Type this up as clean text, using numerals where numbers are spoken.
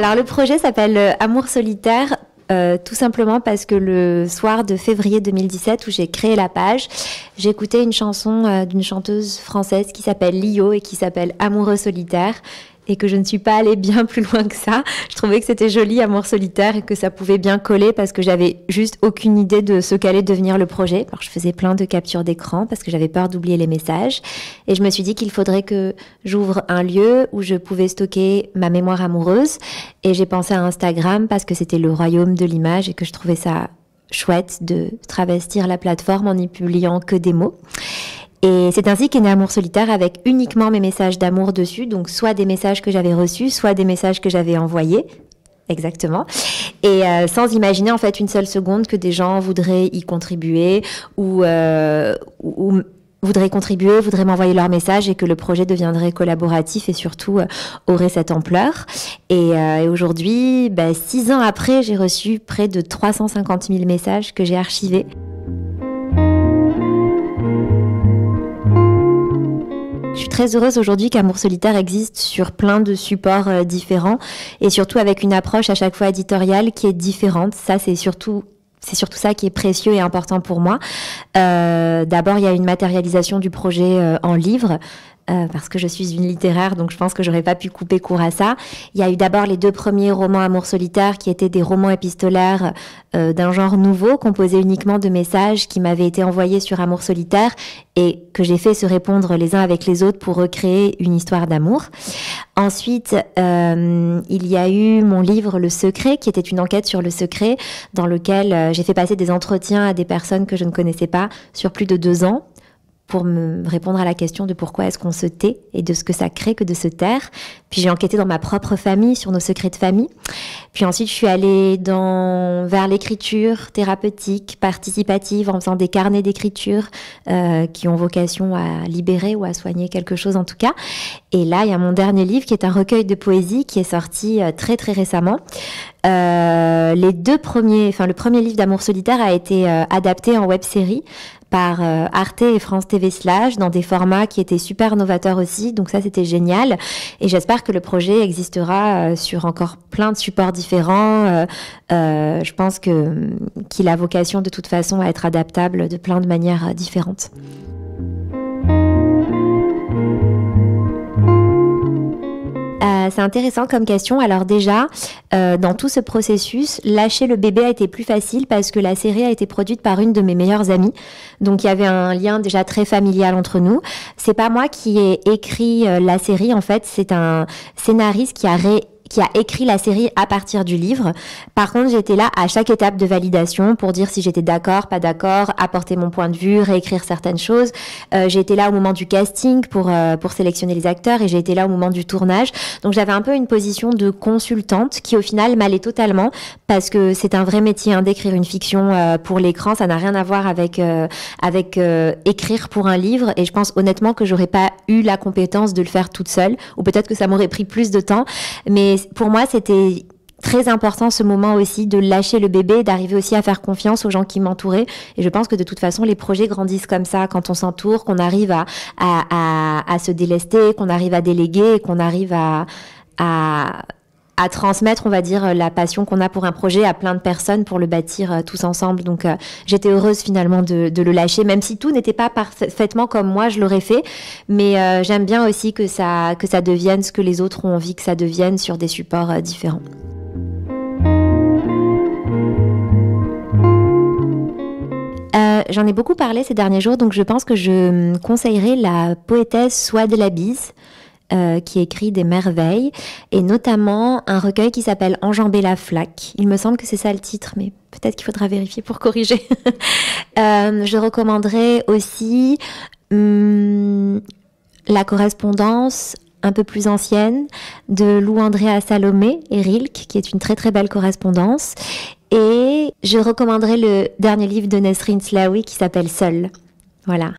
Alors le projet s'appelle Amour solitaire. Tout simplement parce que le soir de février 2017 où j'ai créé la page, j'écoutais une chanson d'une chanteuse française qui s'appelle Lio et qui s'appelle Amoureux solitaire et que je ne suis pas allée bien plus loin que ça. Je trouvais que c'était joli, Amour solitaire, et que ça pouvait bien coller parce que j'avais juste aucune idée de ce qu'allait devenir le projet. Alors je faisais plein de captures d'écran parce que j'avais peur d'oublier les messages et je me suis dit qu'il faudrait que j'ouvre un lieu où je pouvais stocker ma mémoire amoureuse et j'ai pensé à Instagram parce que c'était le royaume de l'image et que je trouvais ça chouette de travestir la plateforme en n'y publiant que des mots. Et c'est ainsi qu'est né Amour solitaire avec uniquement mes messages d'amour dessus, donc soit des messages que j'avais reçus, soit des messages que j'avais envoyés. Exactement. Et sans imaginer en fait une seule seconde que des gens voudraient y contribuer ou voudraient contribuer, voudraient m'envoyer leur message et que le projet deviendrait collaboratif et surtout aurait cette ampleur. Et aujourd'hui, 6 ans après, j'ai reçu près de 350 000 messages que j'ai archivés. Je suis très heureuse aujourd'hui qu'Amour solitaire existe sur plein de supports différents et surtout avec une approche à chaque fois éditoriale qui est différente. Ça, c'est surtout ça qui est précieux et important pour moi. D'abord, il y a une matérialisation du projet en livre. Parce que je suis une littéraire, donc je pense que j'aurais pas pu couper court à ça. Il y a eu d'abord les 2 premiers romans Amour solitaire qui étaient des romans épistolaires d'un genre nouveau, composés uniquement de messages qui m'avaient été envoyés sur Amour solitaire et que j'ai fait se répondre les uns avec les autres pour recréer une histoire d'amour. Ensuite, il y a eu mon livre Le Secret, qui était une enquête sur le secret, dans lequel j'ai fait passer des entretiens à des personnes que je ne connaissais pas sur plus de 2 ans. Pour me répondre à la question de pourquoi est-ce qu'on se tait et de ce que ça crée que de se taire. Puis j'ai enquêté dans ma propre famille, sur nos secrets de famille. Puis ensuite, je suis allée vers l'écriture thérapeutique, participative, en faisant des carnets d'écriture qui ont vocation à libérer ou à soigner quelque chose en tout cas. Et là, il y a mon dernier livre qui est un recueil de poésie qui est sorti très très récemment. Le premier livre d'Amour solitaire a été adapté en web-série par Arte et France TV / dans des formats qui étaient super novateurs aussi, donc ça c'était génial et j'espère que le projet existera sur encore plein de supports différents. Je pense qu'il a vocation de toute façon à être adaptable de plein de manières différentes. C'est intéressant comme question. Alors déjà, dans tout ce processus, lâcher le bébé a été plus facile parce que la série a été produite par une de mes meilleures amies. Donc il y avait un lien déjà très familial entre nous. C'est pas moi qui ai écrit la série, en fait, c'est un scénariste qui a écrit la série à partir du livre. Par contre, j'étais là à chaque étape de validation pour dire si j'étais d'accord, pas d'accord, apporter mon point de vue, réécrire certaines choses. J'ai été là au moment du casting pour sélectionner les acteurs et j'ai été là au moment du tournage. Donc j'avais un peu une position de consultante qui au final m'allait totalement parce que c'est un vrai métier d'écrire une fiction pour l'écran. Ça n'a rien à voir avec écrire pour un livre et je pense honnêtement que j'aurais pas eu la compétence de le faire toute seule ou peut-être que ça m'aurait pris plus de temps. Mais pour moi, c'était très important ce moment aussi de lâcher le bébé, d'arriver aussi à faire confiance aux gens qui m'entouraient. Et je pense que de toute façon, les projets grandissent comme ça quand on s'entoure, qu'on arrive à se délester, qu'on arrive à déléguer, qu'on arrive à transmettre, on va dire, la passion qu'on a pour un projet à plein de personnes pour le bâtir tous ensemble. Donc, j'étais heureuse finalement de le lâcher, même si tout n'était pas parfaitement comme moi je l'aurais fait. Mais j'aime bien aussi que ça devienne ce que les autres ont envie que ça devienne sur des supports différents. J'en ai beaucoup parlé ces derniers jours, donc je pense que je conseillerais la poétesse Souad El Abiz, qui écrit des merveilles, et notamment un recueil qui s'appelle Enjamber la flaque. Il me semble que c'est ça le titre, mais peut-être qu'il faudra vérifier pour corriger. Je recommanderais aussi la correspondance un peu plus ancienne de Lou Andréa Salomé et Rilke, qui est une très très belle correspondance. Et je recommanderais le dernier livre de Nesrine Slaoui qui s'appelle Seul. Voilà.